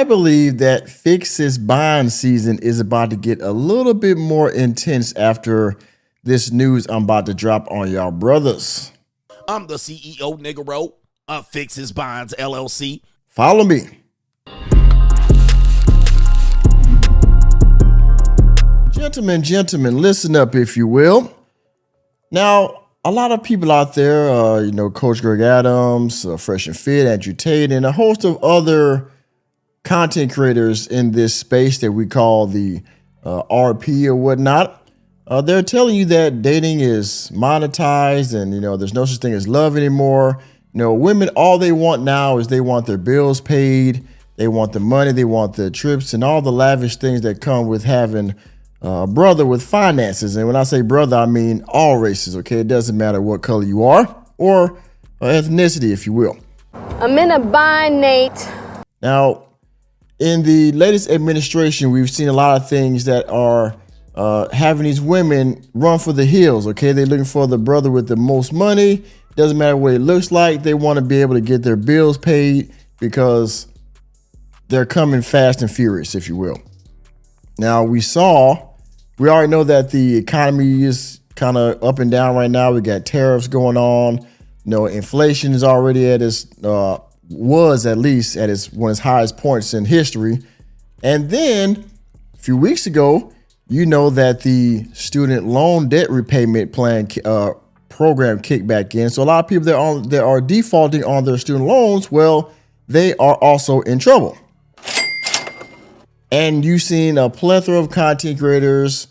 I believe that fix this bond season is about to get a little bit more intense after this news I'm about to drop on y'all brothers. I'm the CEO, Nigga of Fix His Bonds LLC. Follow me. Gentlemen, listen up if you will. Now, a lot of people out there, Coach Greg Adams, Fresh and Fit, Andrew Tate, and a host of other content creators in this space that we call the RP or whatnot. They're telling you that dating is monetized and, there's no such thing as love anymore. Women, all they want now is they want their bills paid. They want the money. They want the trips and all the lavish things that come with having a brother with finances. And when I say brother, I mean all races, okay? It doesn't matter what color you are or ethnicity, if you will. I'm in a bind, Nate. Now, in the latest administration, we've seen a lot of things that are having these women run for the hills, okay? They're looking for the brother with the most money. Doesn't matter what it looks like. They want to be able to get their bills paid because they're coming fast and furious, if you will. Now, we already know that the economy is kind of up and down right now. We got tariffs going on. Inflation is already at was at least at one of its highest points in history. And then a few weeks ago, that the student loan debt repayment plan program kicked back in. So a lot of people that are defaulting on their student loans, well, they are also in trouble. And you've seen a plethora of content creators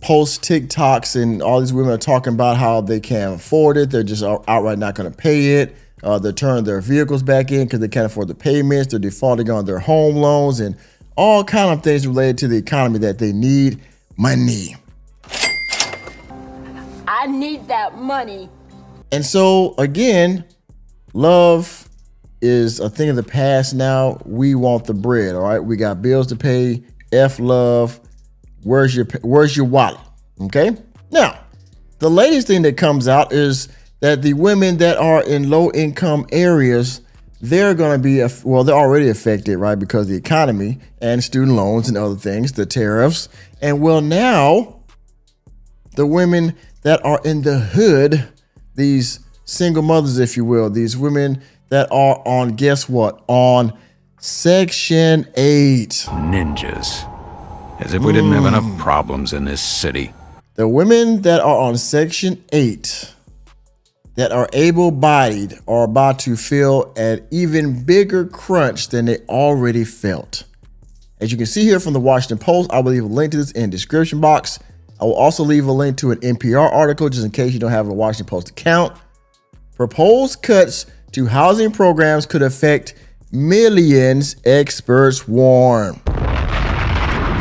post TikToks, and all these women are talking about how they can't afford it. They're just outright not going to pay it. They're turning their vehicles back in because they can't afford the payments. They're defaulting on their home loans and all kind of things related to the economy that they need money. I need that money. And so again, love is a thing of the past now. We want the bread, all right? We got bills to pay. F love. Where's your wallet? Okay? Now, the latest thing that comes out is that the women that are in low income areas, they're going to be, they're already affected, right? Because of the economy and student loans and other things, the tariffs. And now the women that are in the hood, these single mothers, if you will, these women that are on, guess what? On Section 8. Ninjas. As if we didn't have enough problems in this city. The women that are on Section 8 that are able-bodied are about to feel an even bigger crunch than they already felt. As you can see here from the Washington Post, I will leave a link to this in the description box. I will also leave a link to an NPR article just in case you don't have a Washington Post account. Proposed cuts to housing programs could affect millions, experts warn.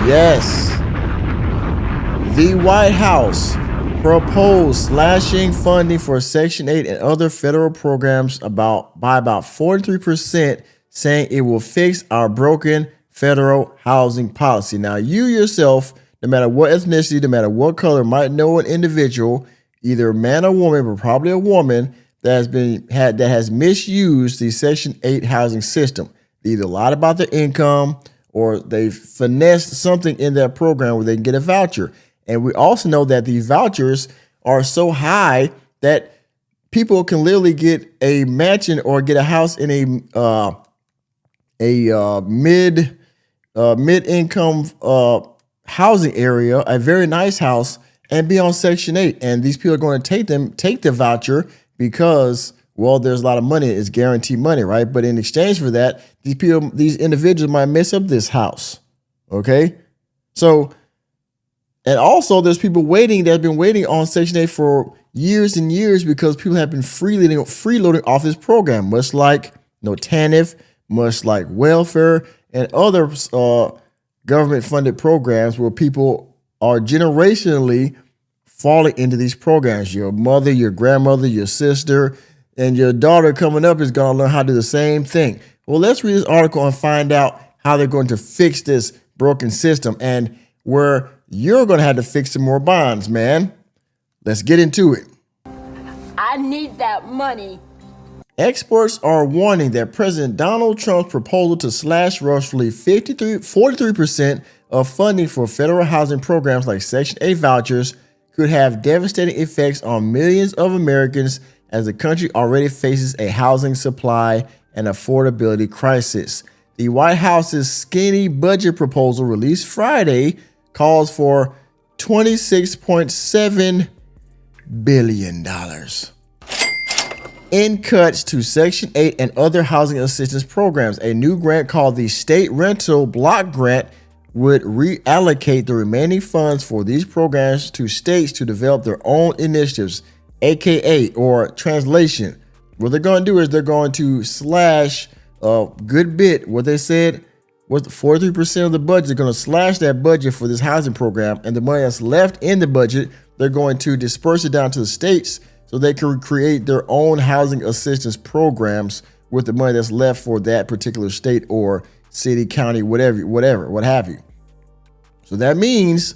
Yes, the White House proposed slashing funding for Section 8 and other federal programs by about 43%, saying it will fix our broken federal housing policy. Now, you yourself, no matter what ethnicity, no matter what color, might know an individual, either man or woman, but probably a woman, that has misused the Section 8 housing system. They either lied about their income or they finessed something in that program where they can get a voucher. And we also know that these vouchers are so high that people can literally get a mansion or get a house in a mid-income housing area, a very nice house, and be on Section 8. And these people are going to take the voucher because, there's a lot of money. It's guaranteed money, right? But in exchange for that, these individuals might mess up this house. Okay? So, and also there's people that have been waiting on Section 8 for years and years because people have been freeloading off this program, much like TANF, much like welfare and other government-funded programs where people are generationally falling into these programs. Your mother, your grandmother, your sister, and your daughter coming up is going to learn how to do the same thing. Well, let's read this article and find out how they're going to fix this broken system and where you're going to have to fix some more bonds, man. Let's get into it. I need that money. Experts are warning that President Donald Trump's proposal to slash roughly 43% of funding for federal housing programs like Section 8 vouchers could have devastating effects on millions of Americans as the country already faces a housing supply and affordability crisis. The White House's skinny budget proposal released Friday calls for $26.7 billion in cuts to Section 8 and other housing assistance programs. A new grant called the State Rental Block Grant would reallocate the remaining funds for these programs to states to develop their own initiatives, aka, or translation. What they're going to do is they're going to slash a good bit. What they said was 43% of the budget. They're going to slash that budget for this housing program, and the money that's left in the budget, they're going to disperse it down to the states so they can create their own housing assistance programs with the money that's left for that particular state or city, county, whatever, what have you. So that means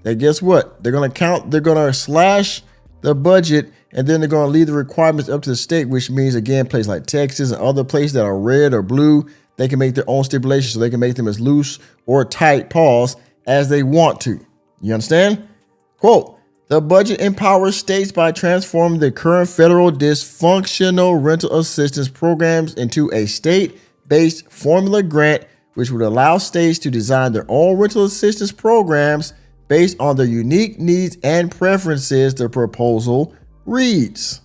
that guess what? They're going to slash the budget, and then they're going to leave the requirements up to the state, which means, again, places like Texas and other places that are red or blue, they can make their own stipulations, so they can make them as loose or tight, pause, as they want to. You understand? Quote, the budget empowers states by transforming the current federal dysfunctional rental assistance programs into a state-based formula grant, which would allow states to design their own rental assistance programs based on their unique needs and preferences, the proposal reads.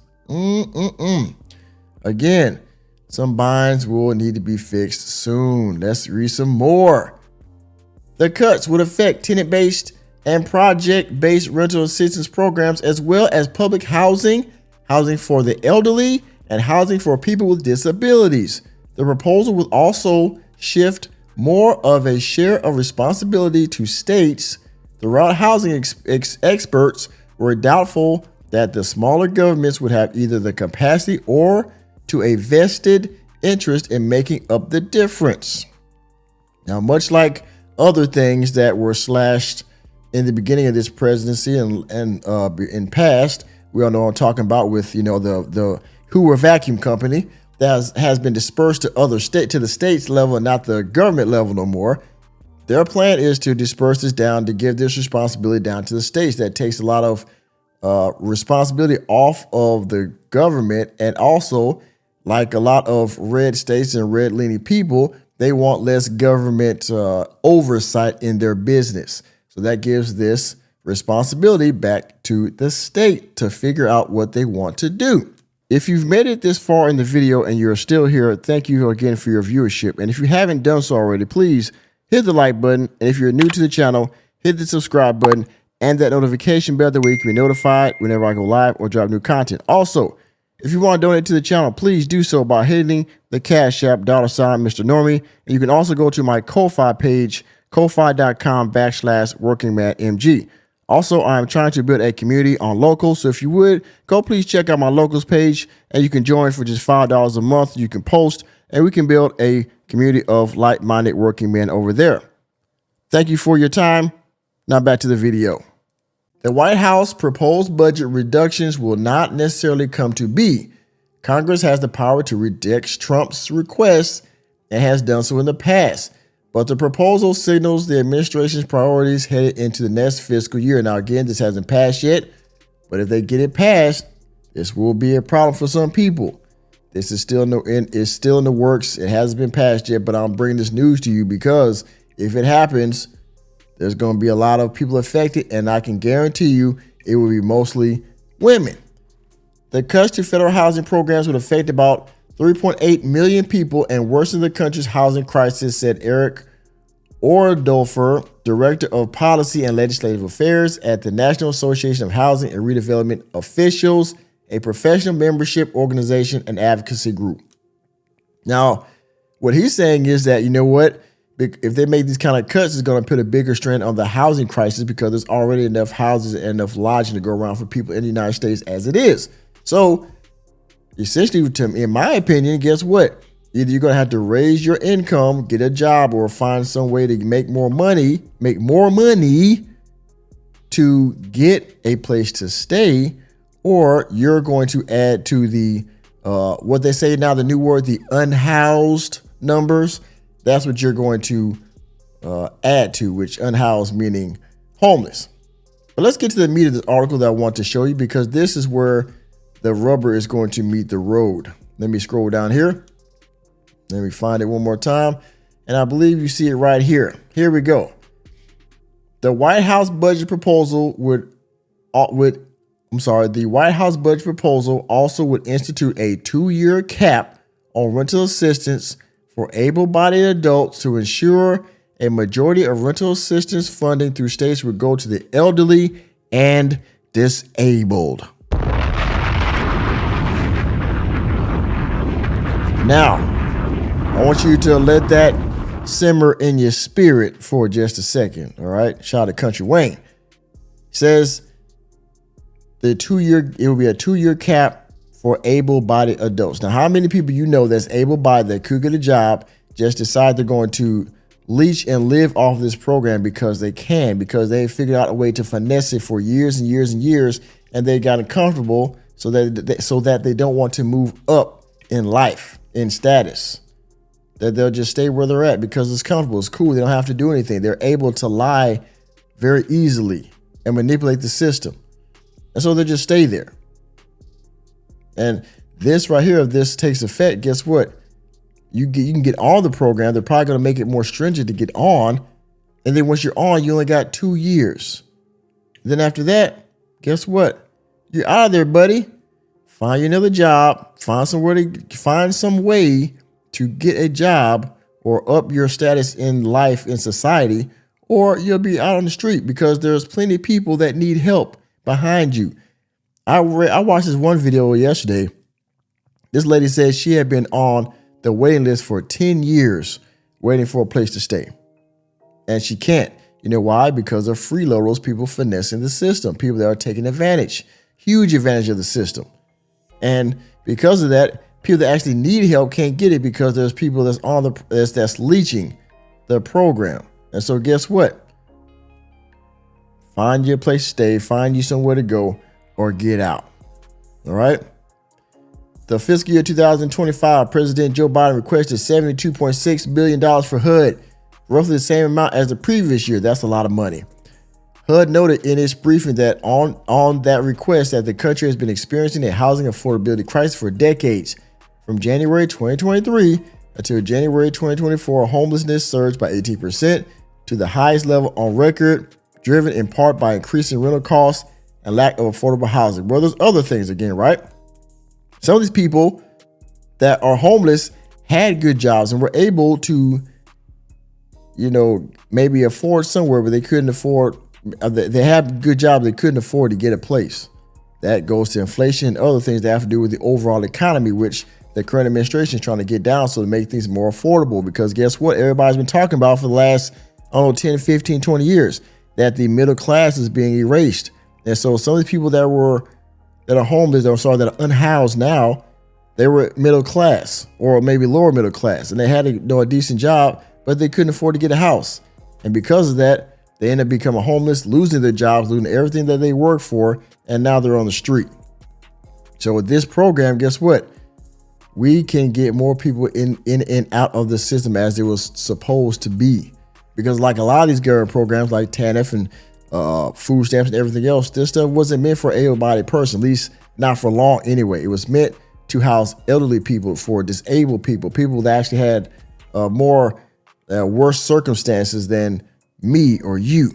Again, some binds will need to be fixed soon. Let's read some more. The cuts would affect tenant-based and project-based rental assistance programs, as well as public housing, housing for the elderly, and housing for people with disabilities. The proposal will also shift more of a share of responsibility to states. Throughout, housing experts were doubtful that the smaller governments would have either the capacity or to a vested interest in making up the difference. Now, much like other things that were slashed in the beginning of this presidency and in past, we all know what I'm talking about with, the Hoover Vacuum Company that has been dispersed to the states level and not the government level no more. Their plan is to disperse this down, to give this responsibility down to the states. That takes a lot of responsibility off of the government, and also, like a lot of red states and red leaning people, they want less government oversight in their business. So that gives this responsibility back to the state to figure out what they want to do. If you've made it this far in the video and you're still here, thank you again for your viewership. And if you haven't done so already, please hit the like button. And if you're new to the channel, hit the subscribe button and that notification bell, that way you can be notified whenever I go live or drop new content. Also, if you want to donate to the channel, please do so by hitting the Cash App $sign Mr. Normie. And you can also go to my Ko-Fi page, ko-fi.com/workingmanmg. Also, I'm trying to build a community on Locals. So if you would, go please check out my Locals page, and you can join for just $5 a month. You can post, and we can build a community of like-minded working men over there. Thank you for your time. Now back to the video. The White House proposed budget reductions will not necessarily come to be. Congress has the power to reject Trump's requests and has done so in the past. But the proposal signals the administration's priorities headed into the next fiscal year. Now, again, this hasn't passed yet, but if they get it passed, this will be a problem for some people. This is still in the works. It hasn't been passed yet, but I'm bringing this news to you because if it happens, there's going to be a lot of people affected, and I can guarantee you it will be mostly women. The cuts to federal housing programs would affect about 3.8 million people and worsen the country's housing crisis, said Eric Ordolfer, Director of Policy and Legislative Affairs at the National Association of Housing and Redevelopment Officials, a professional membership organization and advocacy group. Now, what he's saying is that, you know what, if they make these kind of cuts, it's going to put a bigger strain on the housing crisis because there's already enough houses and enough lodging to go around for people in the United States as it is. So, essentially, in my opinion, guess what? Either you're going to have to raise your income, get a job, or find some way to make more money to get a place to stay, or you're going to add to the what they say now, the new word, the unhoused numbers, that's what you're going to add to, which unhoused meaning homeless. But let's get to the meat of this article that I want to show you, because this is where the rubber is going to meet the road. Let me scroll down here. Let me find it one more time. And I believe you see it right here. Here we go. The White House budget proposal the White House budget proposal also would institute a 2-year cap on rental assistance for able-bodied adults to ensure a majority of rental assistance funding through states would go to the elderly and disabled. Now, I want you to let that simmer in your spirit for just a second. All right. Shout out to Country Wayne. Says it will be a 2-year cap for able-bodied adults. Now, how many people you know that's able-bodied that could get a job just decide they're going to leech and live off this program because they can, because they figured out a way to finesse it for years and years and years, and they got comfortable so that they don't want to move up in life, in status. That they'll just stay where they're at because it's comfortable, it's cool, they don't have to do anything. They're able to lie very easily and manipulate the system. And so they just stay there. And this right here, if this takes effect, guess what? You can get on the program. They're probably going to make it more stringent to get on. And then once you're on, you only got 2 years. Then after that, guess what? You're out of there, buddy. Find you another job. Find some way to get a job or up your status in life, in society, or you'll be out on the street because there's plenty of people that need help behind you. I watched this one video yesterday. This lady said she had been on the waiting list for 10 years waiting for a place to stay. And she can't. You know why? Because of freeloaders, people finessing the system, people that are taking advantage, huge advantage of the system. And because of that, people that actually need help can't get it because there's people that's leeching the program. And so guess what? Find you a place to stay, find you somewhere to go, or get out. All right. The fiscal year 2025, President Joe Biden requested $72.6 billion for HUD, roughly the same amount as the previous year. That's a lot of money. HUD noted in its briefing that on that request that the country has been experiencing a housing affordability crisis for decades. From January 2023 until January 2024, homelessness surged by 18% to the highest level on record, driven in part by increasing rental costs and lack of affordable housing. Well, there's other things again, right? Some of these people that are homeless had good jobs and were able to, maybe afford somewhere, but they couldn't afford. They have good jobs, they couldn't afford to get a place. That goes to inflation and other things that have to do with the overall economy, which the current administration is trying to get down so to make things more affordable. Because guess what? Everybody's been talking about for the last, 10, 15, 20 years, that the middle class is being erased. And so some of the people that are homeless, that are unhoused now, they were middle class or maybe lower middle class, and they had to do a decent job, but they couldn't afford to get a house. And because of that, they end up becoming homeless, losing their jobs, losing everything that they worked for, and now they're on the street. So with this program, guess what? We can get more people in and out of the system as it was supposed to be. Because like a lot of these government programs like TANF and food stamps and everything else, this stuff wasn't meant for an able-bodied person, at least not for long anyway. It was meant to house elderly people, for disabled people, people that actually had worse circumstances than me or you.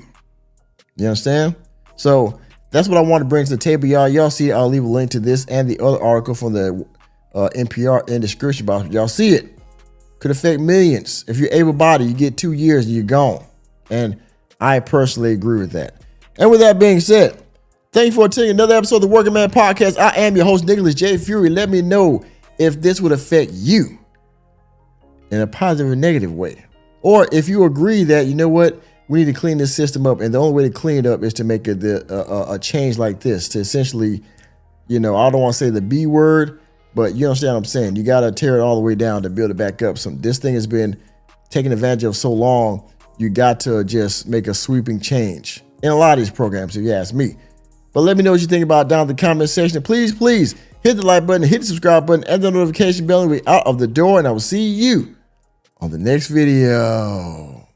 You understand? So that's what I want to bring to the table, y'all. Y'all see, I'll leave a link to this and the other article from the NPR in the description box. Y'all see it. Could affect millions. If you're able-bodied, you get 2 years and you're gone. And I personally agree with that. And with that being said, thank you for attending another episode of the Working Man Podcast. I am your host, Nicholas J. Fury. Let me know if this would affect you in a positive or negative way. Or if you agree that, you know what, we need to clean this system up, and the only way to clean it up is to make a change like this, to essentially, I don't want to say the B word, but you understand what I'm saying. You got to tear it all the way down to build it back up. This thing has been taken advantage of so long, you got to just make a sweeping change in a lot of these programs, if you ask me. But let me know what you think about it down in the comment section. Please hit hit the like button, hit the subscribe button, and the notification bell. We out of the door, and I will see you on the next video.